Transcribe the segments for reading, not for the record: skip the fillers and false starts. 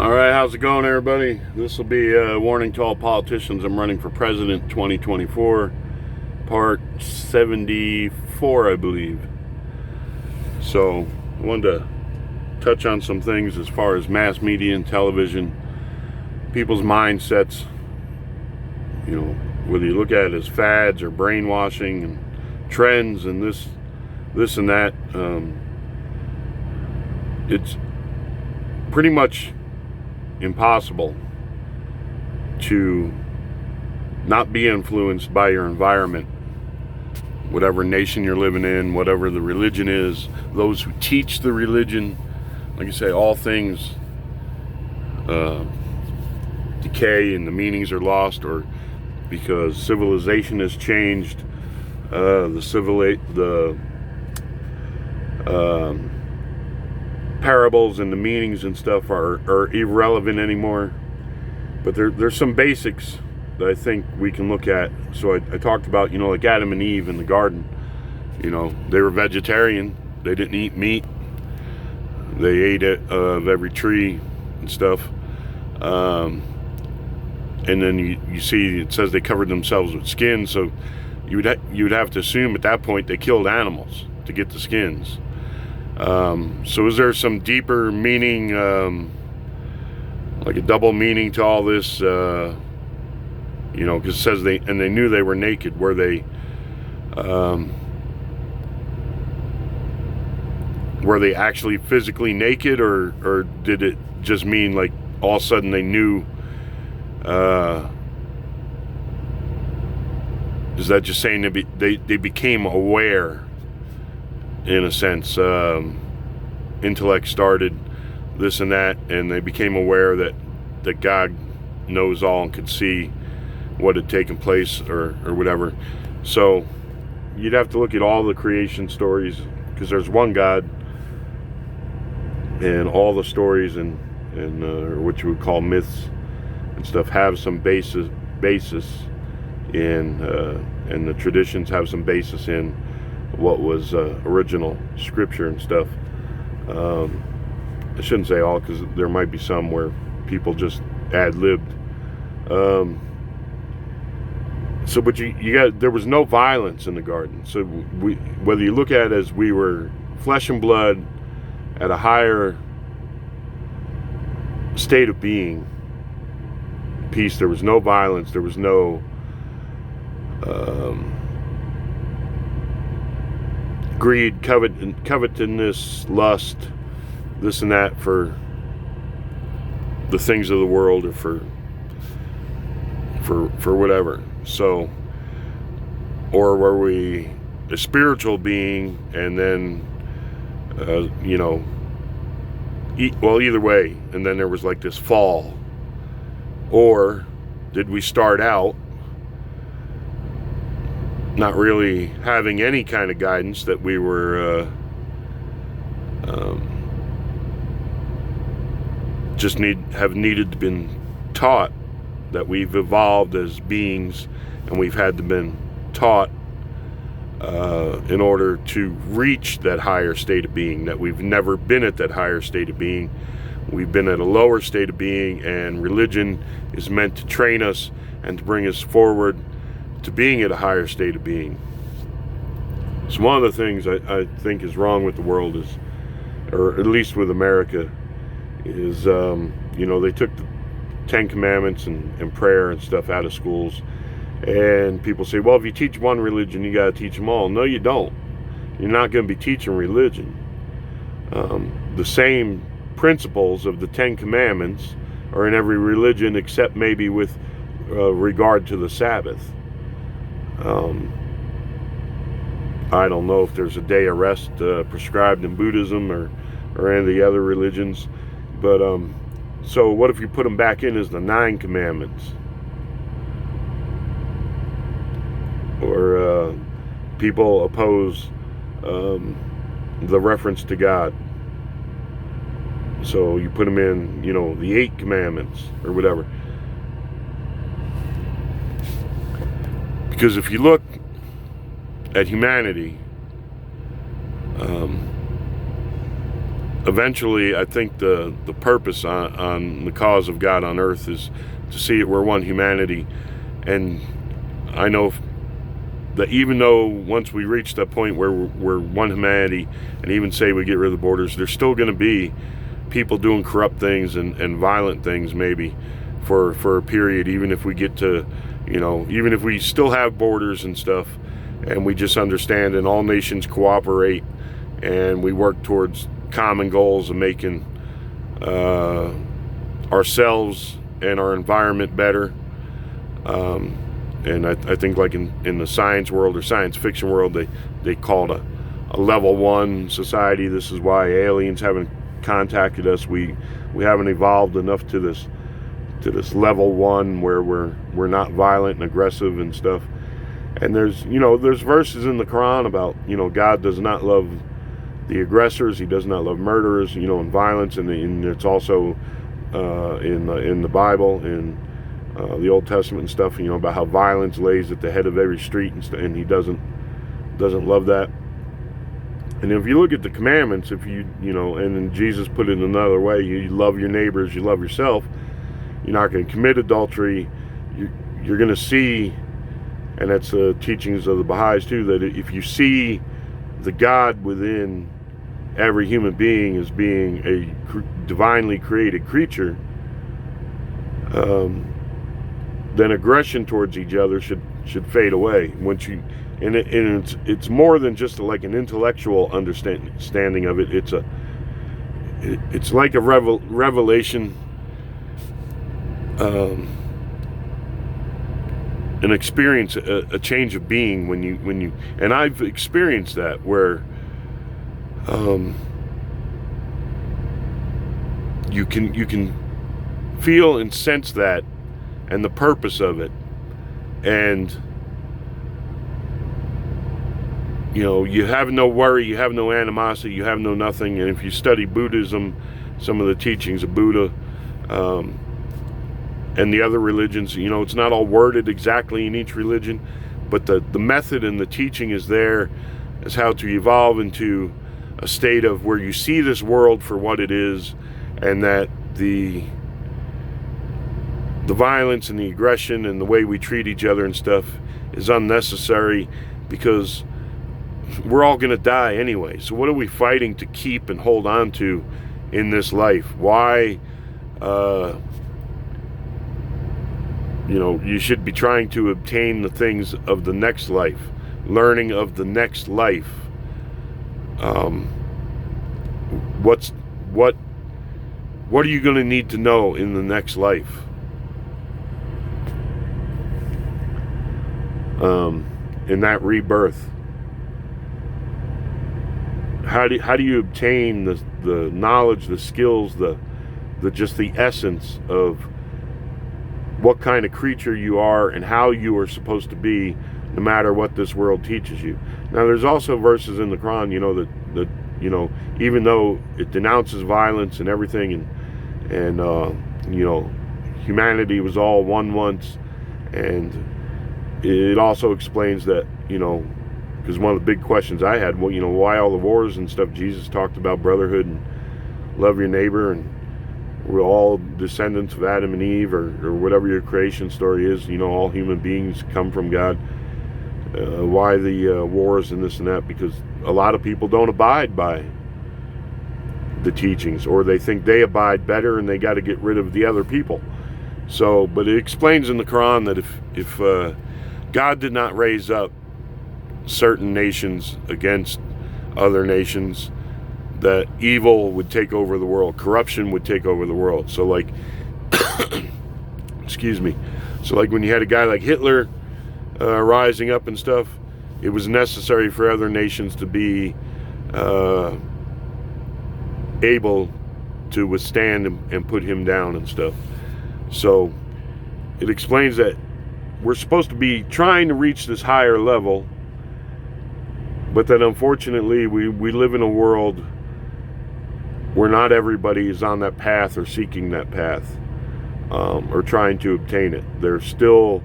All right, how's it going, everybody? This will be a warning to all politicians. I'm running for president 2024, part 74, I believe. So I wanted to touch on some things as far as mass media and television, people's mindsets, whether you look at it as fads or brainwashing and trends and this and that. It's pretty much impossible to not be influenced by your environment, whatever nation you're living in, whatever the religion is, those who teach the religion. Like I say, all things decay and the meanings are lost, or because civilization has changed, the parables and the meanings and stuff are irrelevant anymore. But there's some basics that I think we can look at. So I talked about, like Adam and Eve in the garden. They were vegetarian. They didn't eat meat. They ate of every tree and stuff. And then you see it says they covered themselves with skins. So you would have to assume at that point they killed animals to get the skins. So is there some deeper meaning, like a double meaning to all this? Because it says they knew they were naked. Were they actually physically naked, or did it just mean like all of a sudden they knew? Is that just saying they became aware? In a sense, intellect started this and that, and they became aware that God knows all and could see what had taken place or whatever. So you'd have to look at all the creation stories, because there's one God, and all the stories and what you would call myths and stuff have some basis in, and the traditions have some basis in what was original scripture and stuff. I shouldn't say all, because there might be some where people just ad-libbed. But there was no violence in the garden. So whether you look at it as we were flesh and blood at a higher state of being, peace, there was no violence, there was no greed, covetousness, lust, this and that for the things of the world, or for whatever. So, or were we a spiritual being and then either way, and then there was like this fall? Or did we start out not really having any kind of guidance, that we were have needed to been taught that we've evolved as beings, and we've had to been taught in order to reach that higher state of being, that we've never been at that higher state of being. We've been at a lower state of being, and religion is meant to train us and to bring us forward to being at a higher state of being. So one of the things I think is wrong with the world is, or at least with America, is they took the Ten Commandments and prayer and stuff out of schools, and people say, well, if you teach one religion, you got to teach them all. No, you don't. You're not going to be teaching religion. The same principles of the Ten Commandments are in every religion, except maybe with regard to the Sabbath. I don't know if there's a day of rest prescribed in Buddhism or any of the other religions, but so what if you put them back in as the 9 Commandments? Or people oppose the reference to God, so you put them in, the 8 Commandments or whatever. Because if you look at humanity, eventually, I think the purpose on the cause of God on earth is to see it we're one humanity. And I know that even though once we reach that point where we're one humanity, and even say we get rid of the borders, there's still going to be people doing corrupt things and violent things, maybe for a period, even if we get to, even if we still have borders and stuff, and we just understand and all nations cooperate and we work towards common goals of making ourselves and our environment better. And I think like in the science world or science fiction world, they call it a level 1 society. This is why aliens haven't contacted us. We haven't evolved enough to this level 1 where we're not violent and aggressive and stuff. And there's verses in the Quran about, God does not love the aggressors. He does not love murderers, and violence. And it's also in the Bible, in the Old Testament and stuff, about how violence lays at the head of every street, and he doesn't love that. And if you look at the commandments, and then Jesus put it another way, you love your neighbors, you love yourself, you're not going to commit adultery. You're going to see, and that's the teachings of the Baha'is too, that if you see the God within every human being as being a divinely created creature, then aggression towards each other should fade away. It's more than just like an intellectual understanding of it. It's like a revelation, an experience, a change of being when you and I've experienced that where you can feel and sense that and the purpose of it, and you have no worry, you have no animosity, you have no nothing. And if you study Buddhism, some of the teachings of Buddha, and the other religions, it's not all worded exactly in each religion, but the method and the teaching is there as how to evolve into a state of where you see this world for what it is, and that the violence and the aggression and the way we treat each other and stuff is unnecessary, because we're all going to die anyway. So what are we fighting to keep and hold on to in this life? Why you should be trying to obtain the things of the next life, learning of the next life. What are you going to need to know in the next life? In that rebirth, how do you obtain the knowledge, the skills, the essence of what kind of creature you are and how you are supposed to be, no matter what this world teaches you? Now, there's also verses in the Quran, that even though it denounces violence and everything, and humanity was all one once, and it also explains that, because one of the big questions I had, why all the wars and stuff? Jesus talked about brotherhood and love your neighbor, and we're all descendants of Adam and Eve, or whatever your creation story is. All human beings come from God. Why the wars and this and that? Because a lot of people don't abide by the teachings, or they think they abide better and they got to get rid of the other people. So, but it explains in the Quran that if God did not raise up certain nations against other nations, that evil would take over the world, corruption would take over the world. So like, excuse me. So like when you had a guy like Hitler rising up and stuff, it was necessary for other nations to be able to withstand and put him down and stuff. So it explains that we're supposed to be trying to reach this higher level, but that unfortunately we live in a world where not everybody is on that path or seeking that path, or trying to obtain it. They're still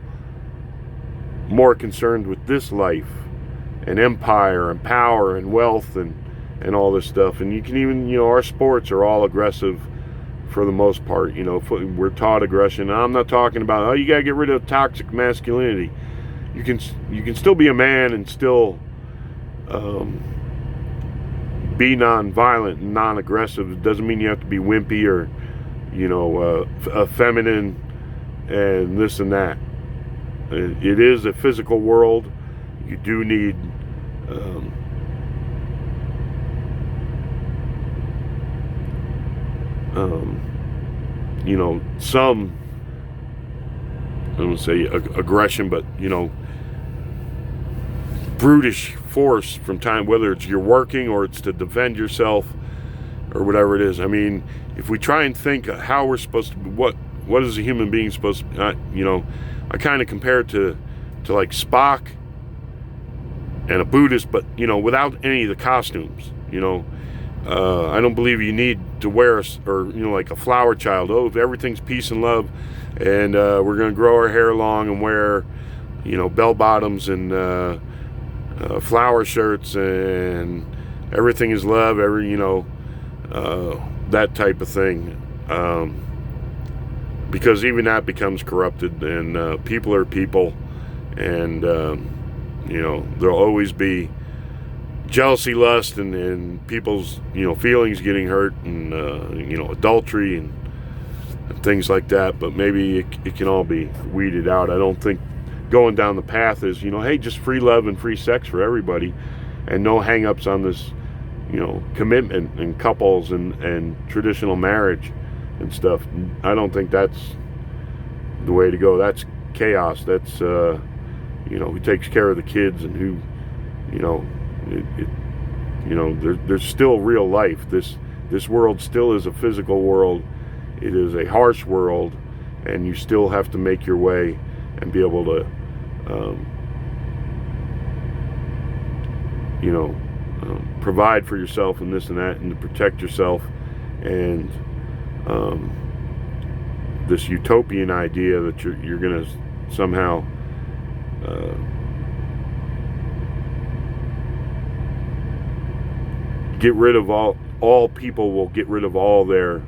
more concerned with this life and empire and power and wealth and and all this stuff. And you can even, our sports are all aggressive for the most part. We're taught aggression. I'm not talking about, you got to get rid of toxic masculinity. You can still be a man and still be non-violent and non-aggressive. It doesn't mean you have to be wimpy or feminine and this and that. It is a physical world. You do need some, I don't say aggression, but brutish force from time, whether it's you're working or it's to defend yourself or whatever it is. I mean, if we try and think how we're supposed to, what is a human being supposed to be, I kind of compare it to like Spock and a Buddhist, but without any of the costumes. I don't believe you need to wear like a flower child. If everything's peace and love, and we're going to grow our hair long and wear bell bottoms and flower shirts, and everything is love, that type of thing, because even that becomes corrupted, and people are people, and there'll always be jealousy, lust, and people's feelings getting hurt, and adultery and things like that. But maybe it can all be weeded out. I don't think going down the path is hey, just free love and free sex for everybody, and no hang-ups on this commitment and couples and traditional marriage and stuff. I don't think that's the way to go. That's chaos. That's who takes care of the kids, and who there's still real life. This world still is a physical world. It is a harsh world, and you still have to make your way and be able to provide for yourself and this and that, and to protect yourself. And this utopian idea that you're going to somehow get rid of all people will get rid of all their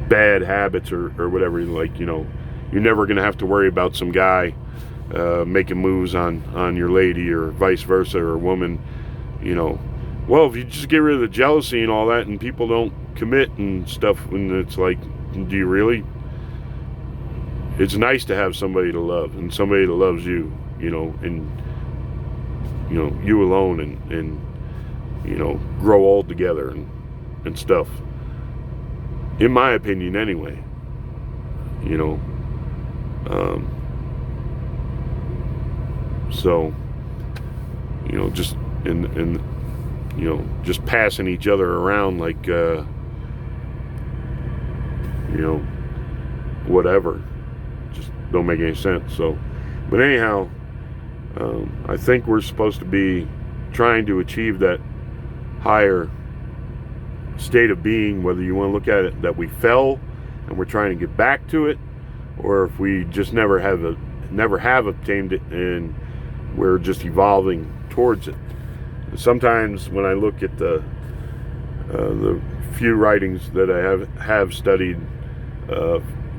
bad habits or whatever. Like you're never going to have to worry about some guy making moves on your lady, or vice versa, or a woman. Well, if you just get rid of the jealousy and all that, and people don't commit and stuff, and it's like, do you really? It's nice to have somebody to love, and somebody that loves you, and you alone, and grow old together and stuff. In my opinion, anyway. So just just passing each other around like whatever, just don't make any sense. So, but anyhow, I think we're supposed to be trying to achieve that higher state of being, whether you want to look at it that we fell and we're trying to get back to it, or if we just never have obtained it and we're just evolving towards it. Sometimes when I look at the few writings that I have studied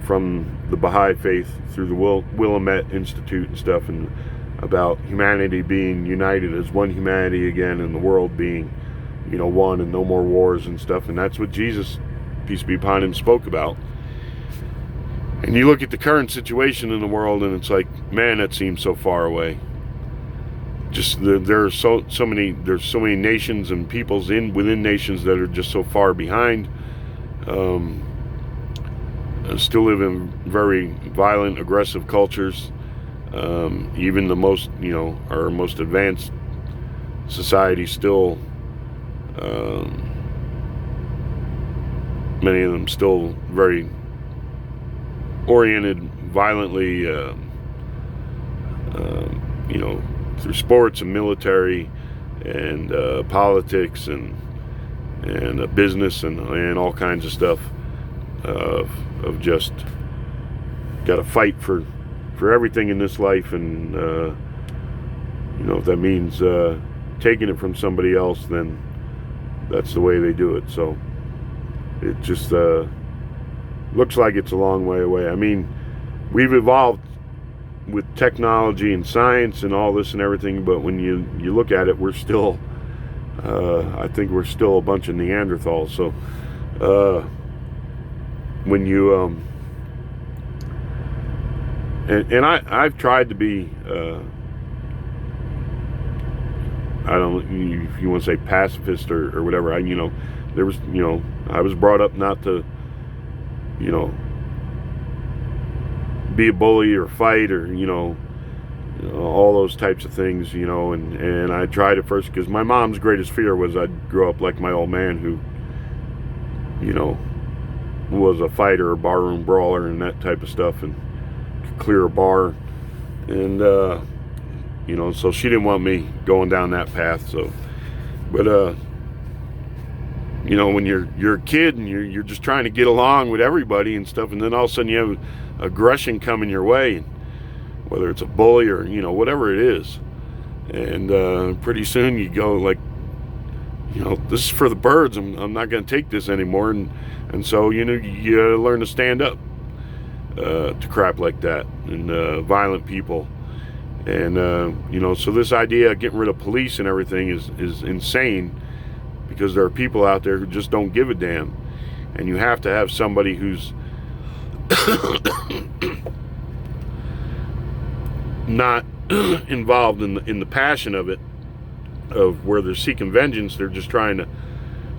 from the Baha'i faith through the Willamette Institute and stuff, and about humanity being united as one humanity again, and the world being one, and no more wars and stuff, and that's what Jesus, peace be upon him, spoke about. And you look at the current situation in the world, and it's like, man, that seems so far away. Just there's so many nations and peoples within nations that are just so far behind. Still live in very violent, aggressive cultures. Even the most, our most advanced society still, many of them still very oriented violently, through sports and military and politics and business and all kinds of stuff, of just got to fight for for everything in this life, and you know, if that means taking it from somebody else, then that's the way they do it. So it just looks like it's a long way away. I mean, we've evolved with technology and science and all this and everything, but when you look at it, we're still I think we're still a bunch of Neanderthals. So when you and I've tried to be I don't know if you want to say pacifist or whatever. You know, there was, you know, I was brought up not to, you know, be a bully or fight or, you know, all those types of things, you know, and I tried at first because my mom's greatest fear was I'd grow up like my old man who, you know, was a fighter, a barroom brawler and that type of stuff, and could clear a bar, and you know, so she didn't want me going down that path. So, but you know, when you're a kid and you're just trying to get along with everybody and stuff, and then all of a sudden you have aggression coming your way, whether it's a bully or, you know, whatever it is, and pretty soon you go like, you know, this is for the birds. I'm not going to take this anymore, and so, you know, you gotta learn to stand up to crap like that and violent people. And you know, so this idea of getting rid of police and everything is insane, because there are people out there who just don't give a damn, and you have to have somebody who's not involved in the passion of it, of where they're seeking vengeance. They're just trying to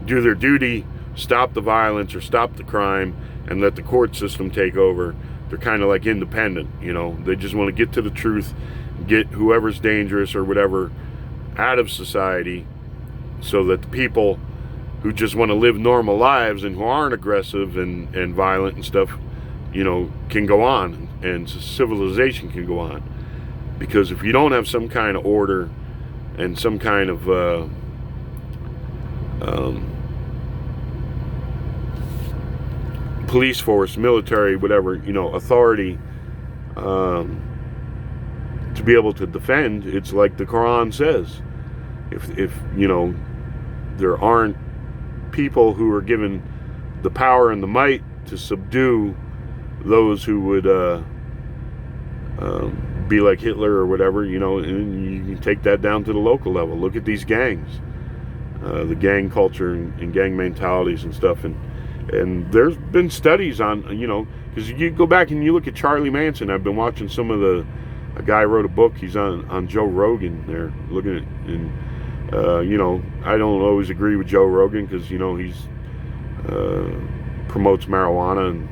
do their duty, stop the violence or stop the crime, and let the court system take over. They're kind of like independent, you know. They just want to get to the truth, get whoever's dangerous or whatever out of society, so that the people who just want to live normal lives and who aren't aggressive and violent and stuff, you know, can go on, and civilization can go on. Because if you don't have some kind of order and some kind of police force, military, whatever, you know, authority to be able to defend, it's like the Quran says, if you know, there aren't people who are given the power and the might to subdue those who would be like Hitler or whatever, you know, and you can take that down to the local level. Look at these gangs, the gang culture and gang mentalities and stuff, and there's been studies on, you know, because you go back and you look at Charlie Manson. I've been watching some of a guy wrote a book. He's on Joe Rogan there, looking at, and you know, I don't always agree with Joe Rogan because, you know, he's promotes marijuana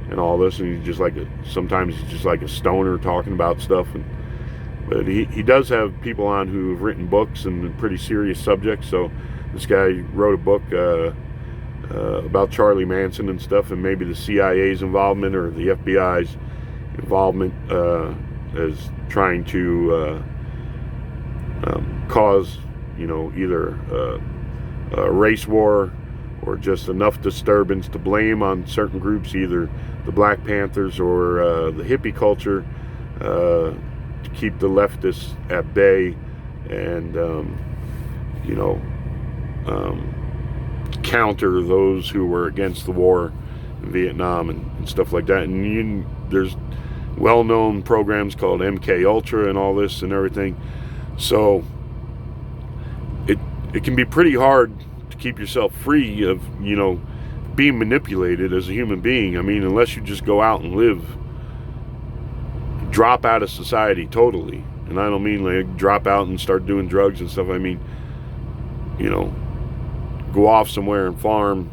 and all this, and he's just like sometimes he's just like a stoner talking about stuff, but he does have people on who have written books and pretty serious subjects. So this guy wrote a book about Charlie Manson and stuff, and maybe the CIA's involvement or the FBI's involvement as trying to cause, you know, either a race war or just enough disturbance to blame on certain groups, either the Black Panthers or the hippie culture, to keep the leftists at bay, and you know, counter those who were against the war in Vietnam and stuff like that. And there's well-known programs called MK Ultra and all this and everything. So it can be pretty hard to keep yourself free of, you know, being manipulated as a human being. I mean, unless you just go out and live, drop out of society totally. And I don't mean like drop out and start doing drugs and stuff. I mean, you know, go off somewhere and farm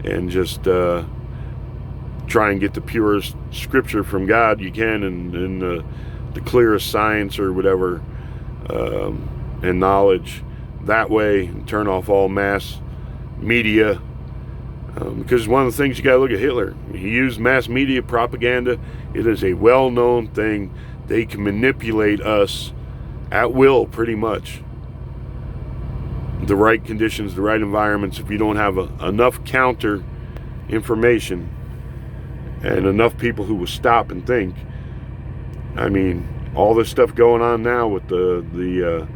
and just try and get the purest scripture from God you can, and the clearest science or whatever, and knowledge that way, and turn off all mass media, because one of the things you got to look at Hitler. He used mass media propaganda. It is a well-known thing. They can manipulate us at will, pretty much. The right conditions, the right environments. If you don't have enough counter information and enough people who will stop and think, I mean, all this stuff going on now with the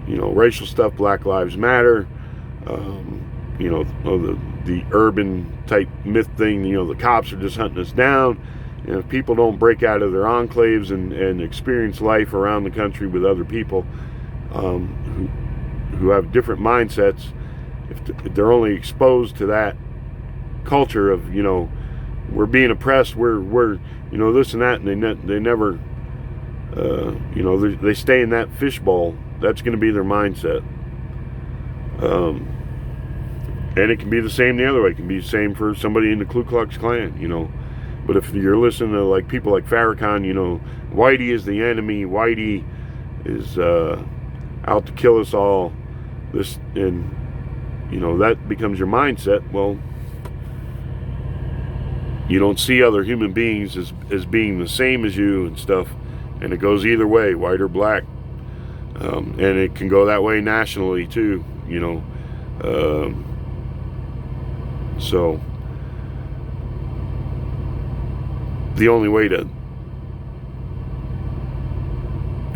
racial stuff, Black Lives Matter, the urban type myth thing, the cops are just hunting us down. And if people don't break out of their enclaves and experience life around the country with other people who have different mindsets, if they're only exposed to that culture of, we're being oppressed, we're this and that, and they never, they stay in that fishbowl, that's going to be their mindset. And it can be the same the other way. It can be the same for somebody in the Ku Klux Klan, But if you're listening to like people like Farrakhan, Whitey is the enemy, Whitey is out to kill us all, this, and that becomes your mindset. Well, you don't see other human beings as being the same as you and stuff, and it goes either way, white or black, and it can go that way nationally too, so the only way to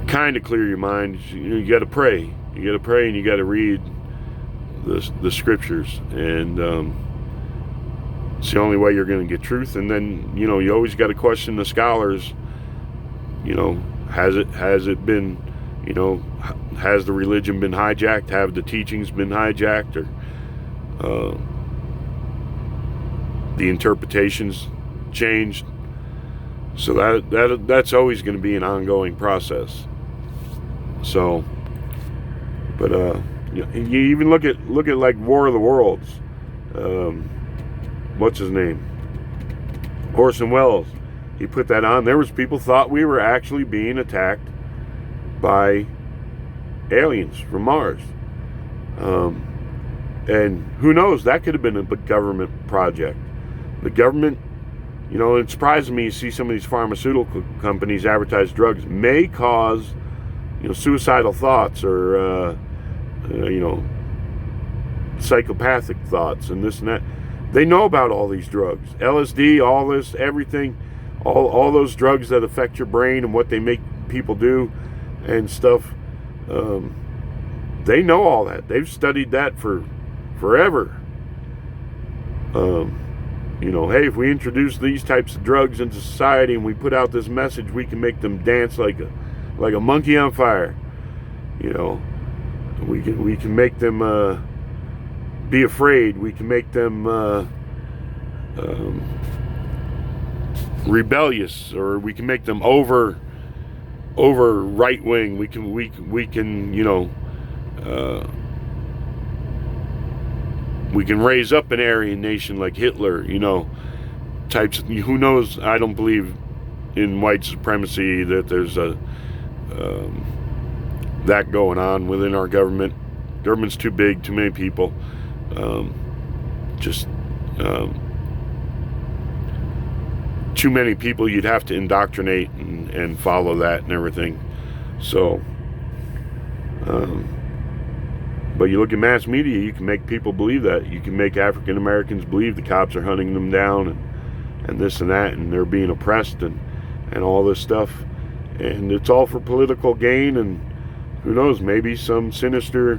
kind of clear your mind is you got to pray. You got to pray, and you got to read the scriptures, and it's the only way you're going to get truth. And then you always got to question the scholars. Has it been, has the religion been hijacked? Have the teachings been hijacked, or the interpretations changed? So that's always going to be an ongoing process. So, but you even look at like War of the Worlds. What's his name? Orson Welles. He put that on. There was people thought we were actually being attacked by aliens from Mars. And who knows? That could have been a government project. The government. It surprises me to see some of these pharmaceutical companies advertise drugs may cause, suicidal thoughts or, psychopathic thoughts and this and that. They know about all these drugs, LSD, all this, everything, all those drugs that affect your brain and what they make people do and stuff. They know all that. They've studied that for forever. Hey, if we introduce these types of drugs into society and we put out this message, we can make them dance like a monkey on fire. We can make them be afraid. We can make them rebellious, or we can make them over right wing. We can we can raise up an Aryan nation like Hitler, types. Who knows? I don't believe in white supremacy, that there's that going on within our government. Government's too big, too many people. Too many people you'd have to indoctrinate and follow that and everything. So, but you look at mass media, you can make people believe that. You can make African Americans believe the cops are hunting them down and this and that, and they're being oppressed and all this stuff. And it's all for political gain, and who knows, maybe some sinister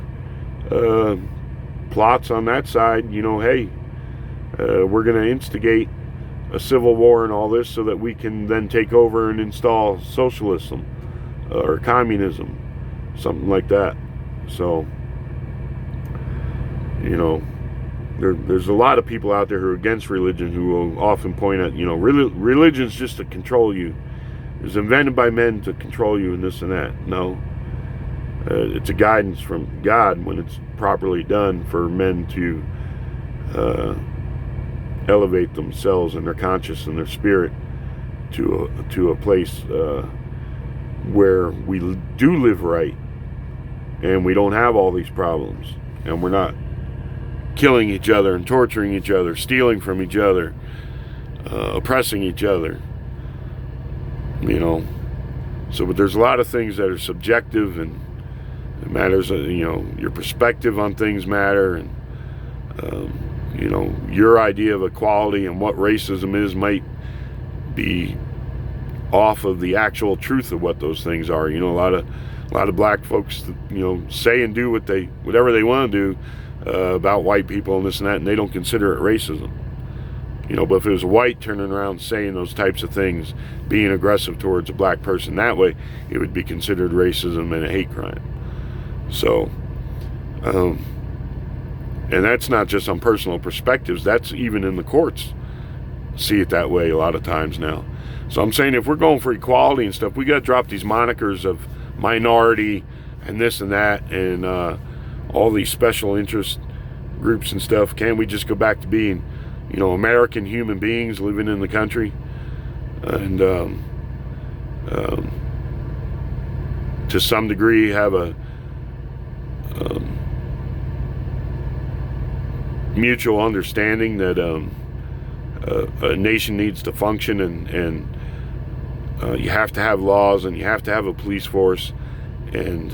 plots on that side. Hey, we're going to instigate a civil war and all this so that we can then take over and install socialism or communism, something like that. So, there's a lot of people out there who are against religion who will often point at, religion's just to control you. It was invented by men to control you and this and that. No. It's a guidance from God when it's properly done for men to elevate themselves and their conscience and their spirit to a place where we do live right and we don't have all these problems, and we're not killing each other and torturing each other, stealing from each other, oppressing each other. So, but there's a lot of things that are subjective, and it matters. Your perspective on things matter, and your idea of equality and what racism is might be off of the actual truth of what those things are. You know, a lot of black folks, you know, say and do whatever they want to do about white people and this and that, and they don't consider it racism. You know, but if it was a white turning around saying those types of things, being aggressive towards a black person that way, it would be considered racism and a hate crime. So, and that's not just on personal perspectives, that's even in the courts see it that way a lot of times now. So I'm saying if we're going for equality and stuff, we got to drop these monikers of minority and this and that and all these special interest groups and stuff. Can't we just go back to being, you know, American human beings living in the country, and to some degree have a mutual understanding that a nation needs to function, and you have to have laws, and you have to have a police force, and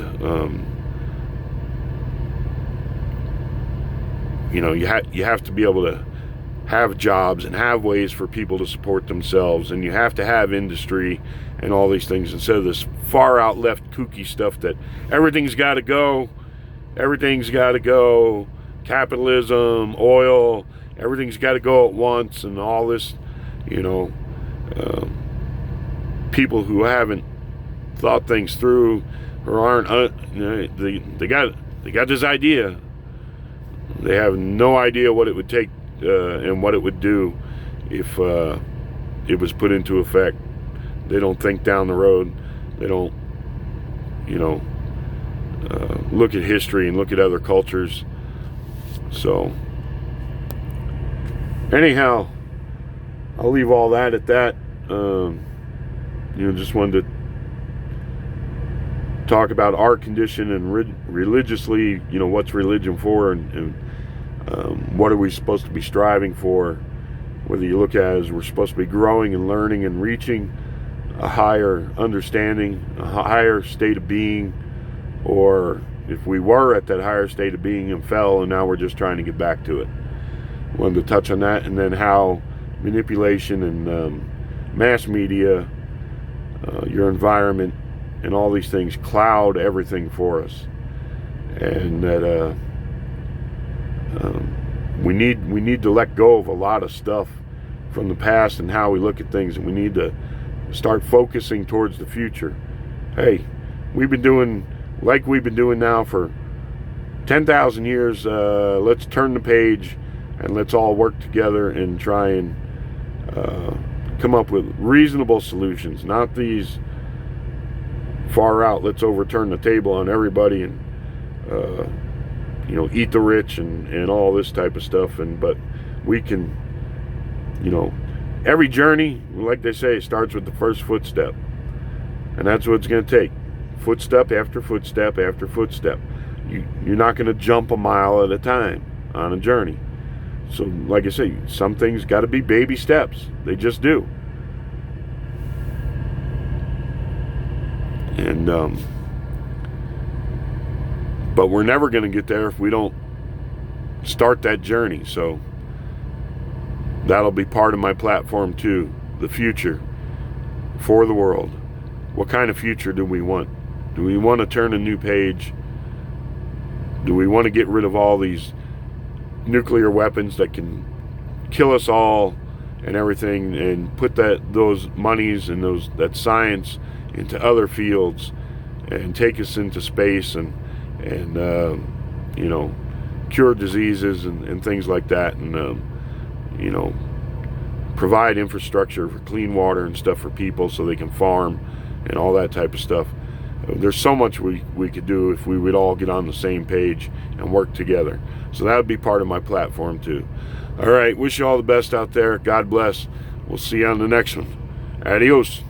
you know, you have to be able to have jobs and have ways for people to support themselves, and you have to have industry and all these things, instead of this far out left kooky stuff that everything's got to go, capitalism, oil, everything's got to go at once, and all this, you know, people who haven't thought things through or aren't, they got this idea, they have no idea what it would take and what it would do if it was put into effect. They don't think down the road. They don't, you know, look at history and look at other cultures. So anyhow, I'll leave all that at that. You know, just wanted to talk about our condition and religiously, you know, what's religion for, and what are we supposed to be striving for. Whether you look at it as we're supposed to be growing and learning and reaching a higher understanding, a higher state of being, or if we were at that higher state of being and fell and now we're just trying to get back to it. Wanted to touch on that, and then how manipulation and mass media, your environment, and all these things cloud everything for us, and that we need to let go of a lot of stuff from the past and how we look at things, and we need to start focusing towards the future. Hey, we've been doing like we've been doing now for 10,000 years. Let's turn the page and let's all work together and try and come up with reasonable solutions, not these far out, let's overturn the table on everybody and you know, eat the rich and all this type of stuff. But we can, you know, every journey, like they say, starts with the first footstep, and that's what it's going to take. Footstep after footstep after footstep. You're not going to jump a mile at a time on a journey. So like I say, some things got to be baby steps. They just do. And but we're never going to get there if we don't start that journey. So that'll be part of my platform too, the future for the world. What kind of future do we want? Do we want to turn a new page? Do we want to get rid of all these nuclear weapons that can kill us all and everything, and put those monies and that science into other fields and take us into space and you know, cure diseases and things like that, and you know, provide infrastructure for clean water and stuff for people so they can farm and all that type of stuff. There's so much we could do if we would all get on the same page and work together. So that would be part of my platform too. All right, wish you all the best out there. God bless. We'll see you on the next one. Adios.